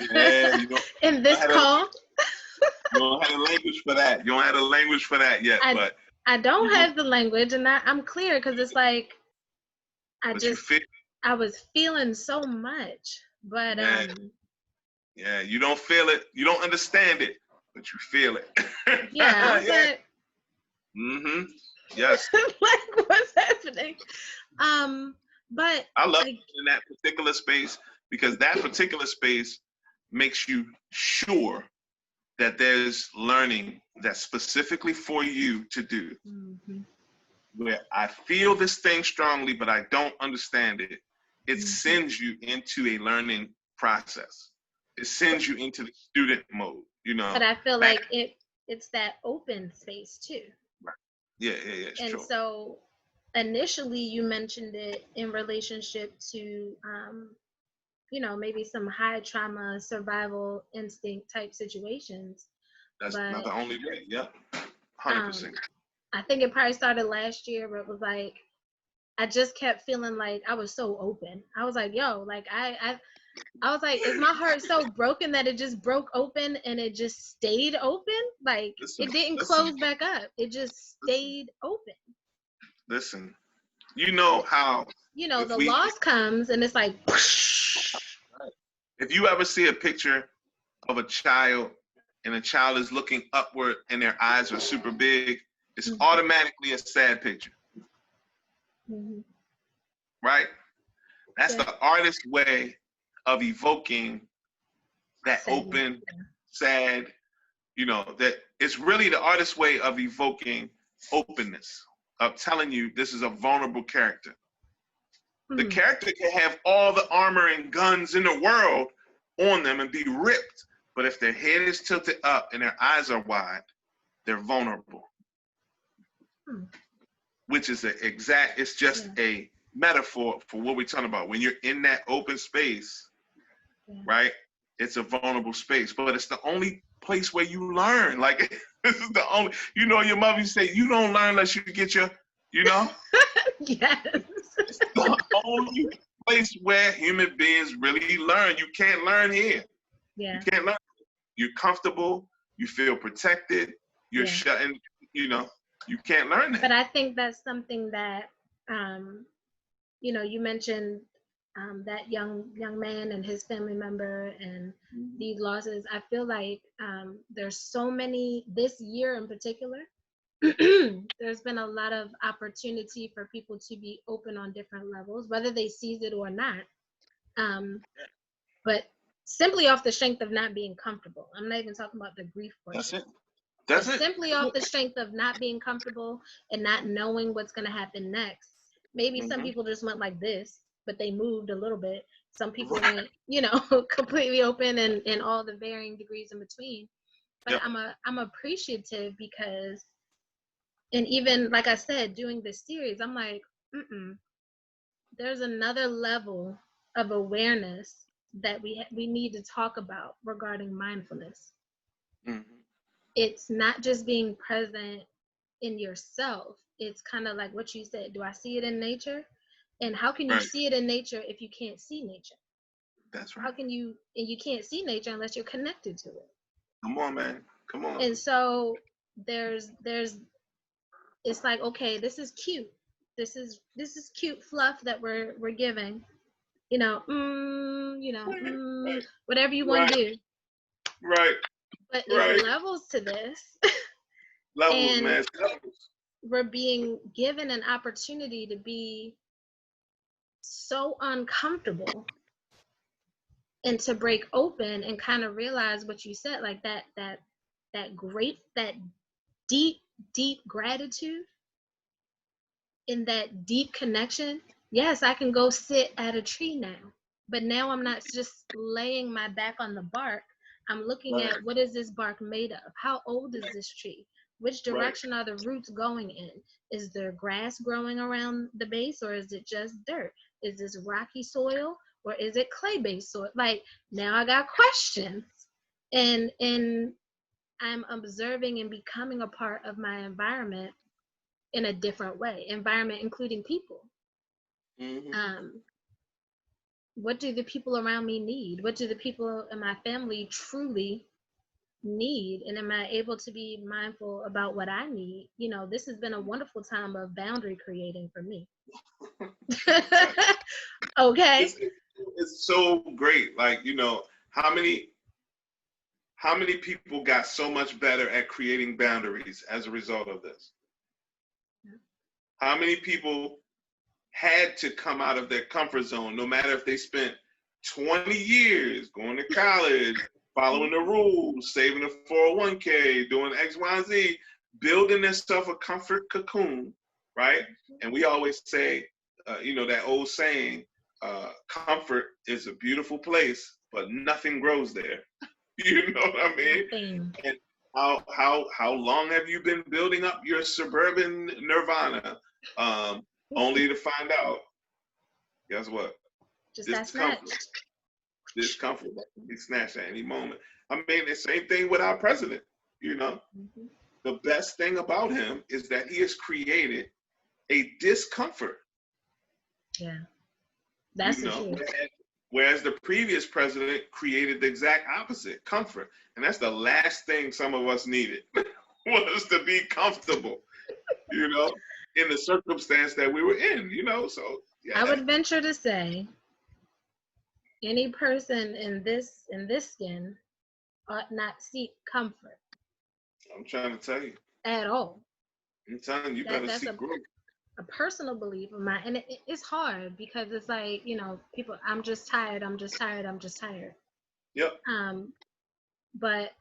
Speaker 1: in this call.
Speaker 2: You don't have a language for that. You don't have a language for that yet.
Speaker 1: I don't have the language, and I'm clear, because it's like I was feeling so much, but
Speaker 2: yeah, you don't feel it, you don't understand it, but you feel it.
Speaker 1: Yeah. Like,
Speaker 2: yes.
Speaker 1: Like, what's happening? But
Speaker 2: I love in that particular space, because that particular space makes you sure that there's learning that's specifically for you to do. Where I feel this thing strongly, but I don't understand it. It sends you into a learning process. It sends you into the student mode,
Speaker 1: But I feel like it's that open space too.
Speaker 2: Right. Yeah.
Speaker 1: And
Speaker 2: true.
Speaker 1: So initially you mentioned it in relationship to, maybe some high trauma, survival instinct type situations.
Speaker 2: That's not the only way. Yep. 100%.
Speaker 1: I think it probably started last year, where it was like, I just kept feeling like I was so open. I was like, yo, like I was like, is my heart so broken that it just broke open and it just stayed open? Like, it didn't close back up. It just stayed open.
Speaker 2: Listen, how...
Speaker 1: the loss comes and it's like...
Speaker 2: If you ever see a picture of a child and a child is looking upward and their eyes are super big, it's automatically a sad picture. Right? That's the artist's way of evoking that open, sad, that it's really the artist's way of evoking openness, of telling you this is a vulnerable character. The character can have all the armor and guns in the world on them and be ripped, but if their head is tilted up and their eyes are wide, they're vulnerable. Which is it's just a metaphor for what we're talking about. When you're in that open space, right? It's a vulnerable space, but it's the only place where you learn. Like, This is the only, your mother used to say, you don't learn unless you get your,
Speaker 1: Yes.
Speaker 2: it's the only place where human beings really learn. You can't learn here.
Speaker 1: Yeah.
Speaker 2: You can't learn. You're comfortable. You feel protected. You're shut in. You can't learn that.
Speaker 1: But I think that's something that, you mentioned that young man and his family member and these losses. I feel like there's so many this year in particular. There's been a lot of opportunity for people to be open on different levels, whether they seize it or not. But simply off the strength of not being comfortable. I'm not even talking about the grief portion.
Speaker 2: That's it.
Speaker 1: Simply off the strength of not being comfortable and not knowing what's going to happen next. Maybe some people just went like this, but they moved a little bit. Some people went, completely open and all the varying degrees in between. But I'm appreciative because, and even like I said, doing this series, I'm like, there's another level of awareness that we need to talk about regarding mindfulness. It's not just being present in yourself. It's kind of like what you said. Do I see it in nature? And how can you see it in nature if you can't see nature?
Speaker 2: That's right.
Speaker 1: How can you, and you can't see nature unless you're connected to it.
Speaker 2: Come on, man. Come on.
Speaker 1: And so there's it's like, okay, this is cute. This is cute fluff that we're giving. Whatever you want to do.
Speaker 2: Right.
Speaker 1: But there's levels to this.
Speaker 2: Levels, man. Levels.
Speaker 1: We're being given an opportunity to be so uncomfortable and to break open and kind of realize what you said, like that deep gratitude in that deep connection. Yes, I can go sit at a tree now, but now I'm not just laying my back on the bark. I'm looking at, what is this bark made of? How old is this tree? Which direction are the roots going in? Is there grass growing around the base, or is it just dirt? Is this rocky soil, or is it clay-based soil? Like, now I got questions. And I'm observing and becoming a part of my environment in a different way. Environment including people. What do the people around me need? What do the people in my family truly need? And am I able to be mindful about what I need? This has been a wonderful time of boundary creating for me. Okay.
Speaker 2: It's so great. Like, how many people got so much better at creating boundaries as a result of this? How many people had to come out of their comfort zone, no matter if they spent 20 years going to college, following the rules, saving a 401k, doing X, Y, and Z, building themselves a comfort cocoon, right? And we always say, that old saying, comfort is a beautiful place, but nothing grows there. You know what I mean? And how long have you been building up your suburban nirvana? Only to find out, guess what? This comfort be snatched at any moment. I mean, the same thing with our president. The best thing about him is that he has created a discomfort.
Speaker 1: Yeah, that's the truth.
Speaker 2: Whereas the previous president created the exact opposite, comfort. And that's the last thing some of us needed, was to be comfortable, in the circumstance that we were in, so yeah.
Speaker 1: I would venture to say any person in this skin ought not seek comfort.
Speaker 2: I'm trying to tell you.
Speaker 1: At all.
Speaker 2: I'm telling you, better seek growth.
Speaker 1: A personal belief of mine, and it's hard because it's like, people, I'm just tired.
Speaker 2: Yep.
Speaker 1: But,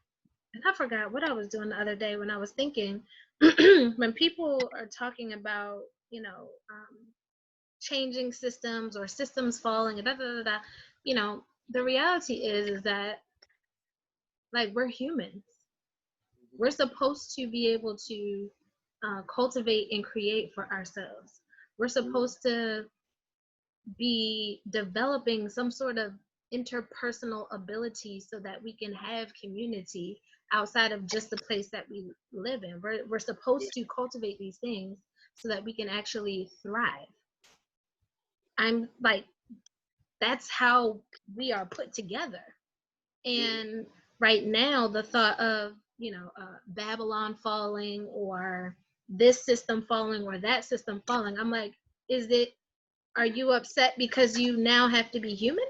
Speaker 1: and I forgot what I was doing the other day when I was thinking, when people are talking about, changing systems or systems falling, and the reality is that, like, we're humans. We're supposed to be able to cultivate and create for ourselves. We're supposed to be developing some sort of interpersonal ability so that we can have community outside of just the place that we live in. We're supposed to cultivate these things so that we can actually thrive. I'm like, that's how we are put together. And right now, the thought of, Babylon falling, or this system falling, or that system falling, I'm like, are you upset because you now have to be human?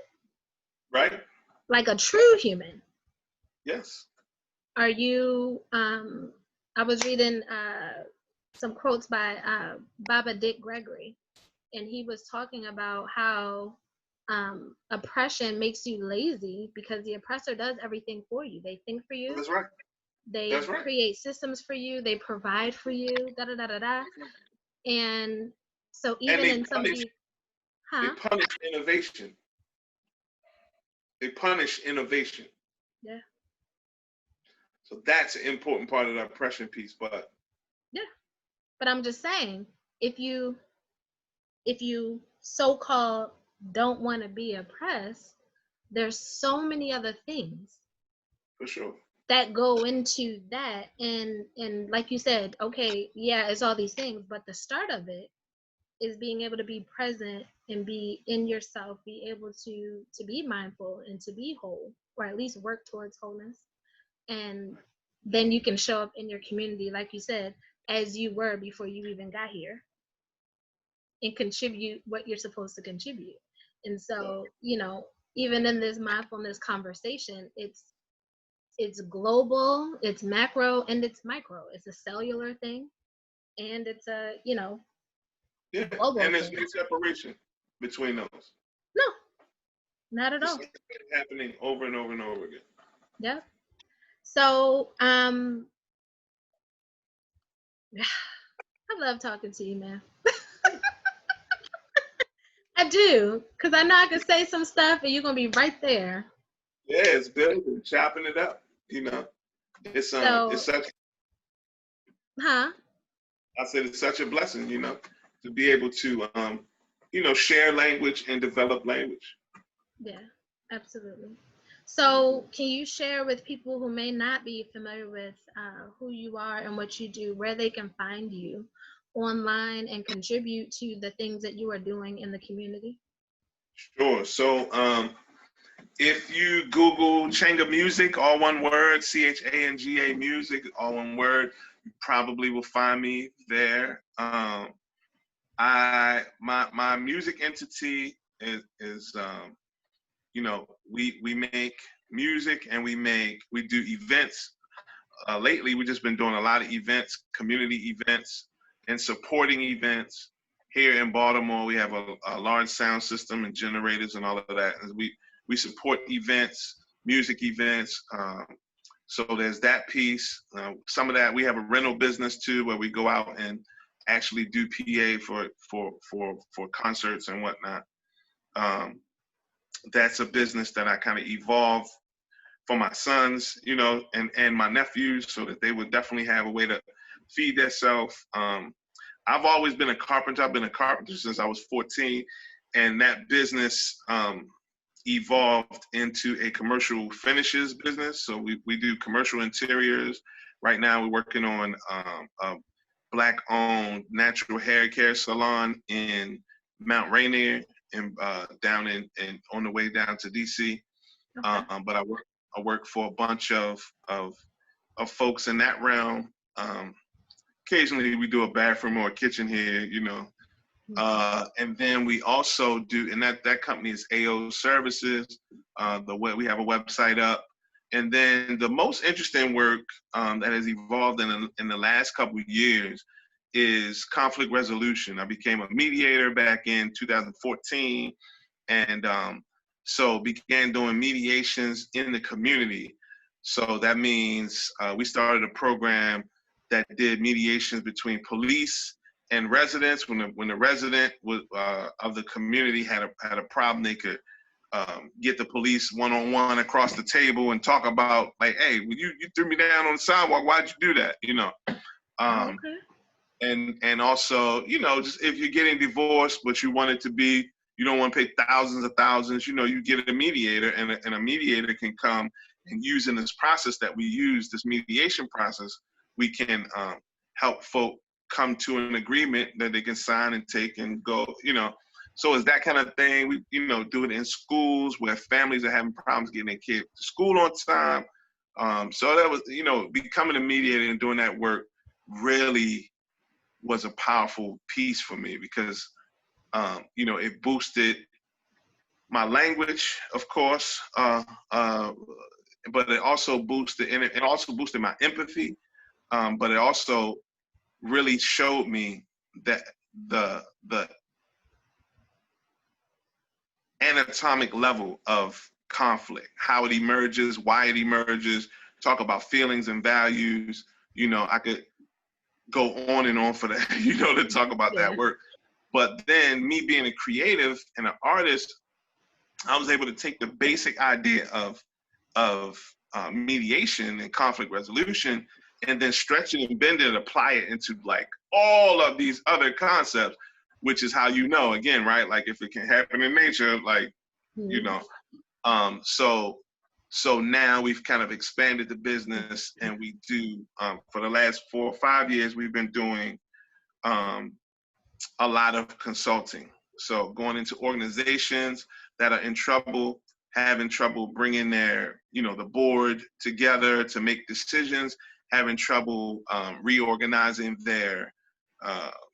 Speaker 2: Right.
Speaker 1: Like a true human?
Speaker 2: Yes.
Speaker 1: Are you, I was reading some quotes by Baba Dick Gregory, and he was talking about how oppression makes you lazy because the oppressor does everything for you. They think for you.
Speaker 2: That's right.
Speaker 1: They
Speaker 2: That's right.
Speaker 1: create systems for you. They provide for you. Da da da da da. And so even in some of these,
Speaker 2: they punish innovation. They punish innovation.
Speaker 1: Yeah.
Speaker 2: So that's an important part of the oppression piece. But
Speaker 1: yeah, but I'm just saying, if you so-called don't want to be oppressed, there's so many other things
Speaker 2: for sure
Speaker 1: that go into that. And like you said, okay, yeah, it's all these things, but the start of it is being able to be present and be in yourself, be able to be mindful and to be whole, or at least work towards wholeness. And then you can show up in your community, like you said, as you were before you even got here, and contribute what you're supposed to contribute. And so, even in this mindfulness conversation, it's global, it's macro, and it's micro. It's a cellular thing, and it's a, global
Speaker 2: and there's
Speaker 1: thing.
Speaker 2: no separation between those.
Speaker 1: No, not at all.
Speaker 2: It's happening over and over and over again.
Speaker 1: Yeah. So, I love talking to you, man. I do, because I know I can say some stuff and you're going to be right there.
Speaker 2: Yeah, it's building, chopping it up. It's such.
Speaker 1: Huh?
Speaker 2: I said it's such a blessing, to be able to, share language and develop language.
Speaker 1: Yeah, absolutely. So can you share with people who may not be familiar with who you are and what you do, where they can find you online and contribute to the things that you are doing in the community?
Speaker 2: Sure. So if you Google Changa Music, all one word, Changa Music, all one word, you probably will find me there. My music entity is we make music and we do events. Lately, we've just been doing a lot of events, community events, and supporting events. Here in Baltimore, we have a large sound system and generators and all of that. And we support events, music events. So there's that piece. Some of that, we have a rental business too, where we go out and actually do PA for concerts and whatnot. That's a business that I kind of evolved for my sons, and my nephews, so that they would definitely have a way to feed themselves. I've always been a carpenter. I've been a carpenter since I was 14, and that business evolved into a commercial finishes business. So we do commercial interiors. Right now, we're working on a Black-owned natural hair care salon in Mount Rainier, and down in on the way down to DC. Okay. But I work for a bunch of folks in that realm. Occasionally we do a bathroom or a kitchen here, and then we also do, and that company is AO Services. We have a website up, and then the most interesting work that has evolved in the last couple of years is conflict resolution. I became a mediator back in 2014, and so began doing mediations in the community. So that means we started a program that did mediations between police and residents. When the resident of the community had a problem, they could get the police one-on-one across the table and talk about, like, hey, you threw me down on the sidewalk. Why'd you do that? Okay. And also, just if you're getting divorced, but you want it to be, you don't want to pay thousands of thousands, you get a mediator, and a mediator can come And using this process that we use, this mediation process, we can help folk come to an agreement that they can sign and take and go, So it's that kind of thing. We, do it in schools where families are having problems getting their kids to school on time. So that was, becoming a mediator and doing that work really was a powerful piece for me because, it boosted my language, of course, but it also boosted, and it also boosted my empathy. But it also really showed me that the anatomic level of conflict, how it emerges, why it emerges, talk about feelings and values. I could go on and on for that, to talk about that work. But then me being a creative and an artist, I was able to take the basic idea of mediation and conflict resolution and then stretch it and bend it and apply it into like all of these other concepts, which is how again, right? Like if it can happen in nature, like, so now we've kind of expanded the business and we do, for the last 4 or 5 years, we've been doing a lot of consulting. So going into organizations that are in trouble, having trouble bringing their, the board together to make decisions, having trouble reorganizing their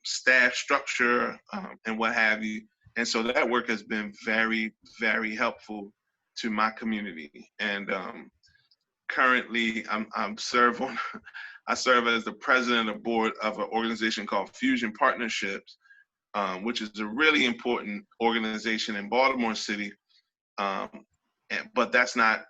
Speaker 2: staff structure and what have you. And so that work has been very, very helpful to my community. And currently I serve as the president of the board of an organization called Fusion Partnerships, which is a really important organization in Baltimore City. But that's not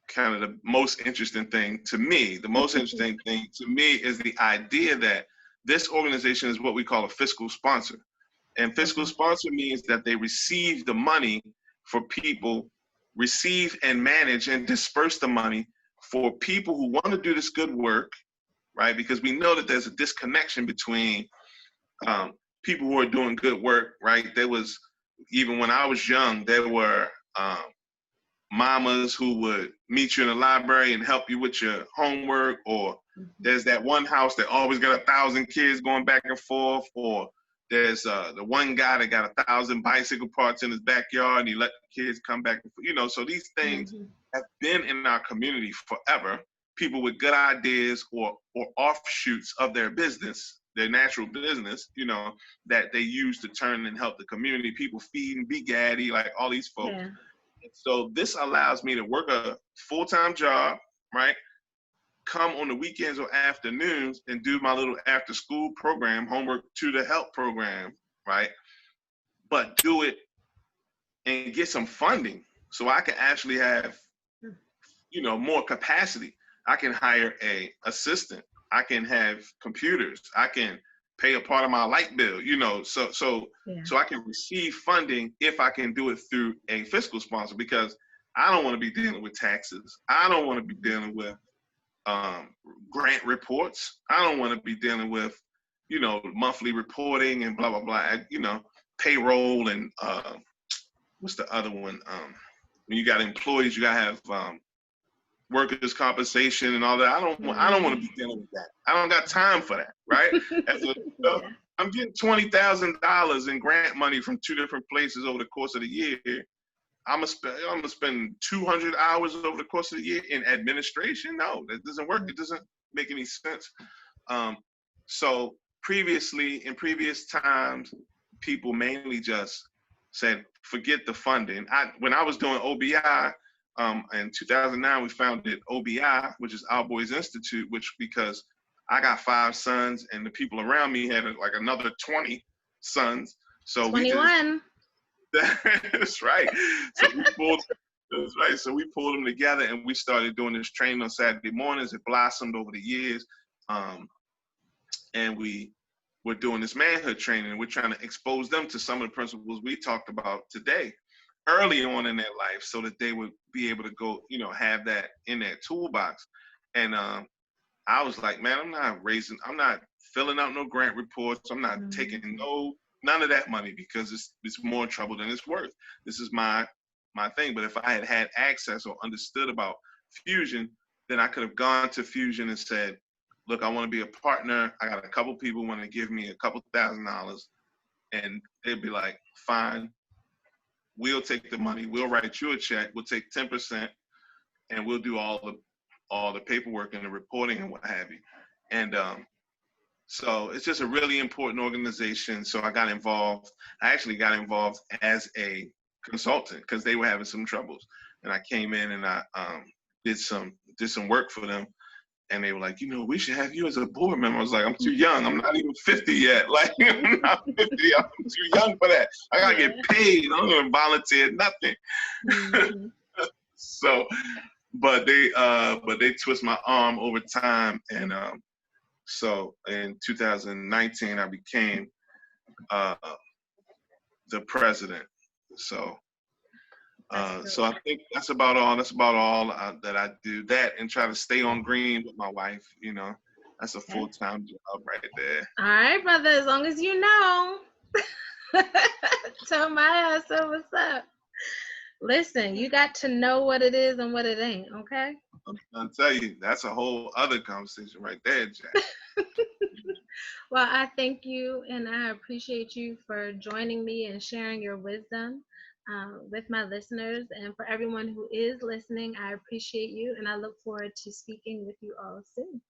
Speaker 2: kind of the most interesting thing to me. The most interesting thing to me is the idea that this organization is what we call a fiscal sponsor. And fiscal sponsor means that they receive the money for people, receive and manage and disperse the money for people who want to do this good work, right? Because we know that there's a disconnection between people who are doing good work, right? There was, even when I was young, there were mamas who would meet you in the library and help you with your homework, or there's that one house that always got 1,000 kids going back and forth, or there's the one guy that got 1,000 bicycle parts in his backyard and he let the kids come back and forth. So these things have been in our community forever. People with good ideas or offshoots of their business, their natural business, that they use to turn and help the community. People feed and be gaddy, like all these folks. Yeah. So this allows me to work a full-time job, right? Come on the weekends or afternoons and do my little after-school program, homework to the help program, right? But do it and get some funding so I can actually have, more capacity. I can hire a assistant. I can have computers. I can pay a part of my light bill, so I can receive funding if I can do it through a fiscal sponsor, because I don't want to be dealing with taxes. I don't want to be dealing with grant reports. I don't want to be dealing with, monthly reporting and blah, blah, blah, payroll and what's the other one? When you got employees, you got to have workers' compensation and all that. I don't want to be dealing with that. I don't got time for that, right? I'm getting $20,000 in grant money from 2 different places over the course of the year. I'm gonna spend 200 hours over the course of the year in administration. No, that doesn't work. It doesn't make any sense. So previously, in previous times, people mainly just said, forget the funding. When I was doing OBI, in 2009, we founded OBI, which is Our Boys Institute, because I got 5 sons and the people around me had like another 20 sons. So
Speaker 1: 21.
Speaker 2: That's right. So we pulled them together and we started doing this training on Saturday mornings. It blossomed over the years. And we were doing this manhood training, and we're trying to expose them to some of the principles we talked about today early on in their life, so that they would be able to go, have that in their toolbox. And I was like, man, I'm not filling out no grant reports. I'm not taking none of that money, because it's more trouble than it's worth. This is my my thing. But if I had had access or understood about fusion, then I could have gone to fusion and said, look, I want to be a partner. I got a couple people want to give me a couple $1,000, and they'd be like, fine, we'll take the money. We'll write you a check. We'll take 10%, and we'll do all the paperwork and the reporting and what have you. And so it's just a really important organization. So I got involved. I actually got involved as a consultant because they were having some troubles, and I came in and I did some work for them. And they were like, we should have you as a board member. I was like, I'm too young. I'm not even 50 yet. Like, I'm not 50. I'm too young for that. I gotta get paid. I don't even volunteer, nothing. Mm-hmm. So, but they twist my arm over time, and so in 2019 I became the president. So. So I think that's about all. That I do. That and try to stay on green with my wife. That's a full-time job right there.
Speaker 1: All right, brother. As long as you know, tell my ass what's up. Listen, you got to know what it is and what it ain't. Okay.
Speaker 2: I'm gonna tell you, that's a whole other conversation right there, Jack.
Speaker 1: Well, I thank you and I appreciate you for joining me and sharing your wisdom. With my listeners, and for everyone who is listening, I appreciate you and I look forward to speaking with you all soon.